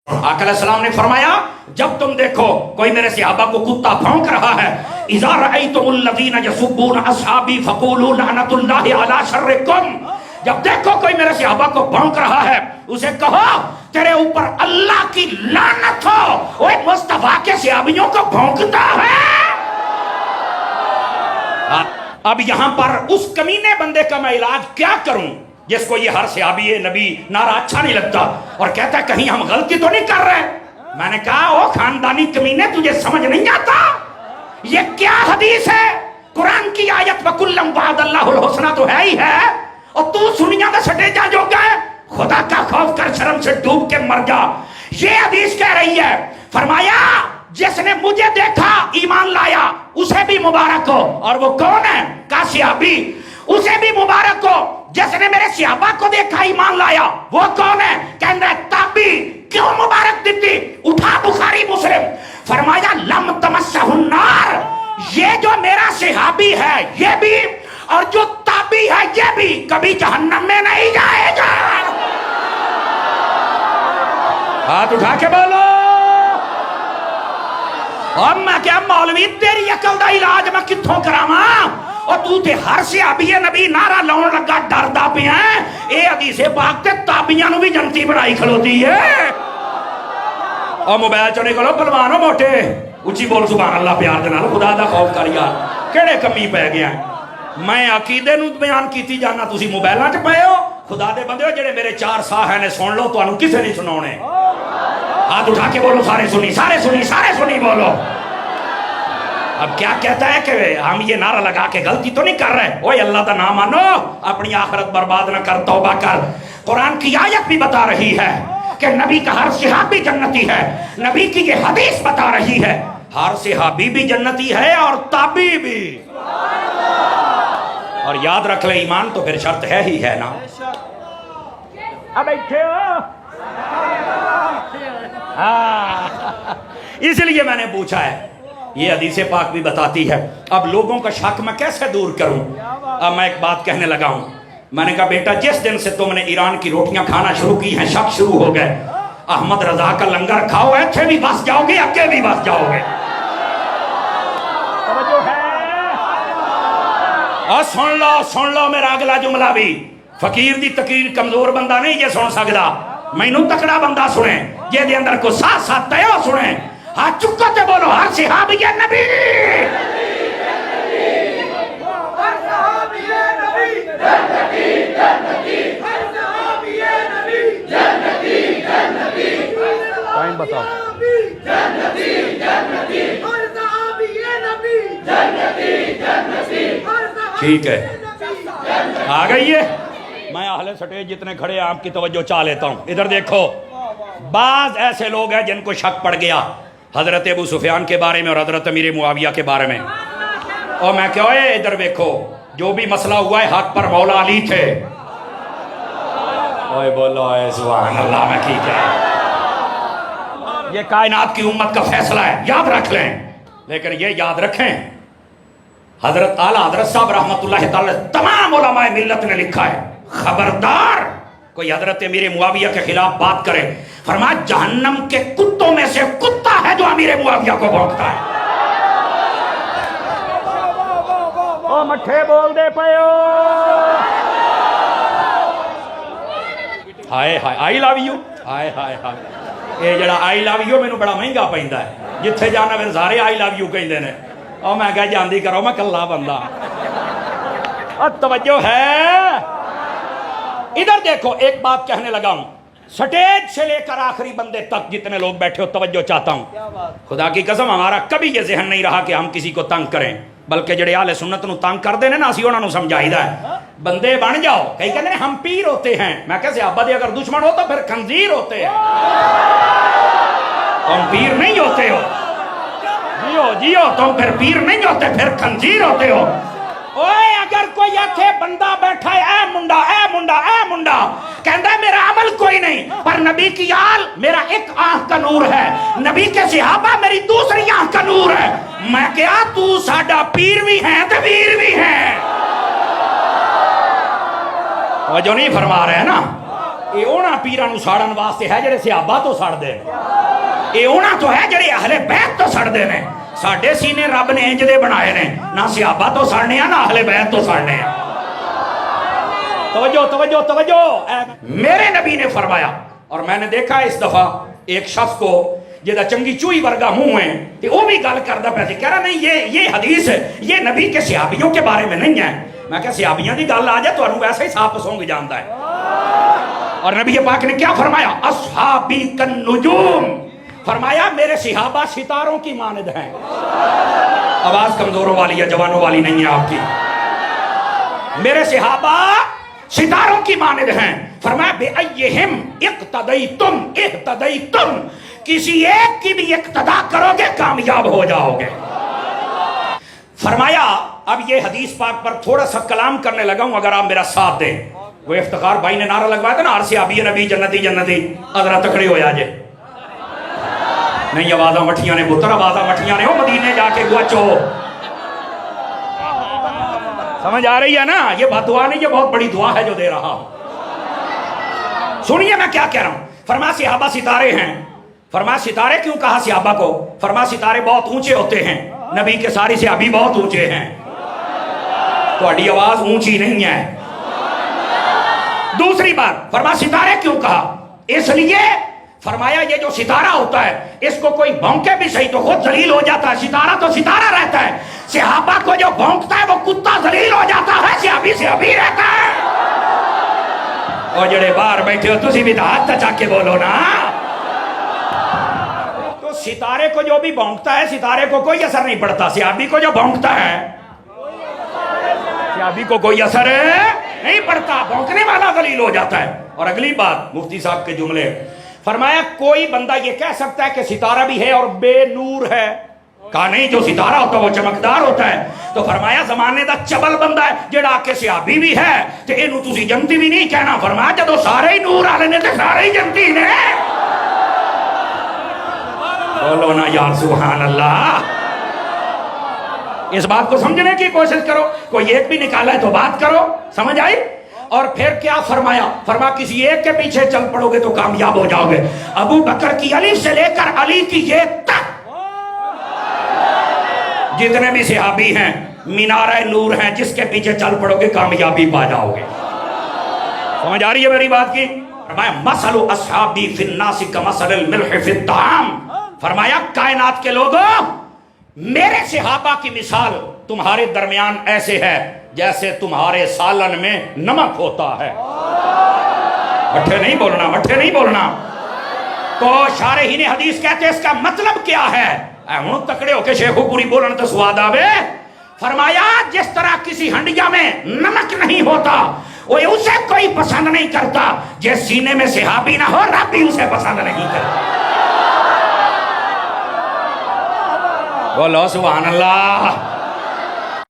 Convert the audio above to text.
आका अलैहिस्सलाम ने फरमाया जब तुम देखो कोई मेरे सहाबा को कुत्ता भौंक रहा है, इज़ा रअयतुमुल लज़ीना यसुब्बूना अस्हाबी फक़ूलू लअनतुल्लाहि अला शर्रिकुम, जब देखो कोई मेरे सहाबा को भौंक रहा है उसे कहो तेरे ऊपर अल्लाह की लानत हो। ओए मुस्तफा के सहाबियों को भौंकता है। अब यहां पर उस कमीने बंदे का मैं इलाज क्या करूं जिसको ये हर सहाबी नबी नारा अच्छा नहीं लगता और कहता है कहीं हम गलती तो नहीं कर रहे। मैंने कहा ओ खानदानी कमीने तुझे समझ नहीं आता ये क्या हदीस है? कुरान की आयत वकुल्लम वअदल्लाहुल हुस्ना तो है ही है और तू सुनिया का सटेजा जोगा है। खुदा का खौफ कर, शर्म से डूब के मर जा। ये हदीस कह रही है, फरमाया जिसने मुझे देखा ईमान लाया उसे भी मुबारक हो। और वो कौन है? का सहाबी, उसे भी मुबारक हो। जिसने मेरे सहाबा को देखा ईमान लाया वो कौन है? कहना ताबी। क्यों मुबारक देती? उठा बुखारी मुस्लिम, फरमाया लम तमस्सहुन्नार, ये जो मेरा सहाबी है ये भी और जो ताबी है ये भी कभी जहन्नम में नहीं जाएगा। हाथ उठा के बोलो। और मैं क्या मौलवी तेरी अकल दा इलाज मैं कित्थों करावां? और तू ते हर सहाबी नबी नारा लाउन लगा डरदा पिया। ए हदीसे पाक ते ताबियां नु भी जनती बनाई खलोती है। और मोबाइल चो निकलो बलवानो मोटे, उची बोल सुभान अल्लाह प्यार दे नाल, खुदा दा खौफ कर यार। केड़े कमी पै गया? मैं अकीदे नु बयान कीती जाना, तुसी मोबाइलां च पए हो। खुदा दे बंदे जेड़े मेरे चार साह ने सुन लो, तुहानू किसे नहीं सुनाने। हाथ उठा के बोलो सारे सुनी, सारे सुनी, सारे सुनी बोलो। अब क्या कहता है कि हम ये नारा लगा के गलती तो नहीं कर रहे। ओए अल्लाह का नाम मानो, अपनी आखिरत बर्बाद न कर, तौबा कर। कुरान की आयत भी बता रही है कि नबी का हर सहाबी जन्नती है। नबी की ये हदीस बता रही है हर सहाबी भी जन्नती है और ताबी भी। और याद रख ले ईमान तो फिर शर्त है ही है ना। अब बैठे हो इसलिए मैंने पूछा है, ये हदीस पाक भी बताती है। अब लोगों का शक मैं कैसे दूर करूं? अब मैं एक बात कहने लगा हूं। मैंने कहा बेटा जिस दिन से तुमने ईरान की रोटियां खाना शुरू की हैं शक शुरू हो गए। अहमद रजा का लंगर खाओ, ऐसे भी बस जाओगे, अके भी बस जाओगे। और सुन लो मेरा अगला जुमला भी। फकीर दी तकरीर कमजोर बंदा नहीं ये सुन सकता, मैनू तकड़ा बंदा सुने जे अंदर को साथ साथ तय सुने। हाथ चुको ते बोलो हर सहाबी नबी, टाइम बताओ। ठीक है आ गई है। मैं अहले सटेज जितने खड़े आपकी तवज्जो चाह लेता हूं। इधर देखो, बाज ऐसे लोग हैं जिनको शक पड़ गया हजरत अबू सुफियान के बारे में और हजरत अमीर मुआविया के बारे में। और मैं क्या है इधर देखो, जो भी मसला हुआ है हक पर मौला अली थे। ओए बोलो सुभान अल्लाह। मैं ठीक है, ये कायनात की उम्मत का फैसला है, याद रख लें। लेकिन ये याद रखें हजरत आला हजरत साहब रहमतुल्लाह तआला तमाम उलमाए मिल्लत ने लिखा है, खबरदार कोई हजरत अमीर मुआविया के खिलाफ बात करे, फरमाया जहन्नम के कुत्तों में से कुत्ता है जो अमीर मुआविया को भौंकता है। ओ मठे बोल दे पयो। हाय हाय आई लव यू, हाय हाय हाय। ये जरा आई लव यू मैनू बड़ा महंगा पैंदा है, जिथे जाना फिर सारे आई लव यू कहते हैं। और मैं कह जानती करो मैं कल्ला बंदा। और तवज्जो है, इधर देखो एक बात कहने लगा हूं, स्टेज से लेकर आखिरी बंदे तक जितने लोग बैठे हो तवज्जो चाहता हूं। खुदा की कसम हमारा कभी ये जहन नहीं रहा कि हम किसी को तंग करें, बल्कि जेड़े आले सुन्नत नूं तंग कर देने ना असीं उन्हां नूं समझाईदा है बंदे बन जाओ। कई कहते हैं हम पीर होते हैं, मैं कह सहाबा दे अगर दुश्मन हो तो फिर खंजीर होते हैं, तुम पीर नहीं होते हो। जियो जियो, तुम फिर पीर नहीं होते, फिर खंजीर होते हो। ओए अगर कोई आखे बंदा बैठा है ए मुंडा ए मुंडा ए मुंडा, कहता है मेरा अमल कोई नहीं, पर नबी की आल मेरा एक आंख का नूर है, नबी के सहाबा मेरी दूसरी आंख का नूर है। मैं क्या तू साडा पीर भी है तो वीर भी है। वो जो नहीं फरमा रहे हैं ना, ये उन्हां पीरां नूं साड़न वास्ते है जिहड़े सहाबा तो सड़दे ने, ये उन्हां तो है जिहड़े अहले बैत तो सड़दे ने। साडे सीने रब ने इंज दे बनाए ने, ना सहाबा तो सड़ने ना अहले बैत तो सड़ने। तवज्जो तवज्जो तवज्जो। मेरे नबी ने फरमाया, और मैंने देखा इस दफा एक शख्स को जिहदा चंगी चूही वर्गा मुंह है ते वो भी गल करदा पिया सी, कह रहा नहीं ये हदीस ये नबी के सहाबियों के बारे में नहीं है। मैं क्या सहाबियों की गल आ जाए तो वैसे ही साफ सूंघ जाता है। और नबी पाक ने क्या फरमाया, अस्हाबी कन नुजूम, फरमाया मेरे सहाबा सितारों की मानद हैं। आवाज कमजोरों वाली है, जवानों वाली नहीं है आपकी। मेरे सहाबा सितारों की मानद हैं। फरमाया बेअय्यहिम इक्तदैतुम इह्तदैतुम, किसी एक की भी इक्तदा करोगे कामयाब हो जाओगे। फरमाया अब ये हदीस पाक पर थोड़ा सा कलाम करने लगा हूं, अगर आप मेरा साथ दें। वो इफ्तिखार भाई ने नारा लगवाया था ना, हर सहाबी नबी जन्नती जन्नती, अदरा तकड़े हो जाए नहीं। आवाजा मठिया ने पुत्र, आवाजा मठिया ने वो मदीने जाके गुआचो। समझ आ रही है ना? ये बदुआ नहीं, ये बहुत बड़ी दुआ है जो दे रहा हूं। सुनिए मैं क्या कह रहा हूं। फरमा सहाबा सितारे हैं। फरमा सितारे क्यों कहा सहाबा को? फरमा सितारे बहुत ऊंचे होते हैं, नबी के सारी सहाबी बहुत ऊंचे हैं। तुम्हारी आवाज ऊंची नहीं है। दूसरी बात, फरमा सितारे क्यों कहा? इसलिए फरमाया ये जो सितारा होता है इसको कोई भौंके भी सही तो खुद जलील हो जाता है। सितारा तो सितारा रहता है, सहाबा को जो भौंकता है वो कुत्ता जलील हो जाता है, सहाबी सहाबी रहता है। और जड़े बाहर बैठे हो तुसी भी हाथ तचा के बोलो ना। तो सितारे को जो भी भौंकता है, सितारे को कोई असर नहीं पड़ता। सहाबी को जो भौंकता है, सहाबी को कोई असर नहीं पड़ता, भौंकने वाला जलील हो जाता है। और अगली बात, मुफ्ती साहब के जुमले, फरमाया कोई बंदा ये कह सकता है कि सितारा भी है और बेनूर है? कहा नहीं, जो सितारा होता है वो चमकदार होता है। तो फरमाया जमाने का चबल बंदा है जेड़ा आके सहाबी भी है तो इनू तुसी जनती भी नहीं कहना। फरमाया जो सारे ही नूर वाले ने तो सारे ही जनती ने। बोलो ना यार सुभान अल्लाह। इस बात को समझने की कोशिश करो, कोई एक भी निकाला है तो बात करो, समझ आई? और फिर क्या फरमाया? फरमा किसी एक के पीछे चल पड़ोगे तो कामयाब हो जाओगे। अबू बकर की अली से लेकर अली की ये तक जितने भी सहाबी हैं मीनारे नूर हैं, जिसके पीछे चल पड़ोगे कामयाबी पा जाओगे। समझ आ रही है मेरी बात की? फरमाया मसलु अस्हाबी फिन्नासी कमसलिल मिल्ह फित्ताम, फरमाया कायनात के लोगों मेरे सहाबा की मिसाल तुम्हारे दरमियान ऐसे है जैसे तुम्हारे सालन में नमक होता है। मठे नहीं बोलना, मठे नहीं बोलना। तो शारहीन हदीस कहते हैं इसका मतलब क्या है? हूं तकड़े होके शेखो पूरी बोलन तो स्वाद आवे। फरमाया जिस तरह किसी हंडिया में नमक नहीं होता वो उसे कोई पसंद नहीं करता, जिस सीने में सहाबी ना हो रब भी उसे पसंद नहीं करता। बोलो सुभान अल्लाह।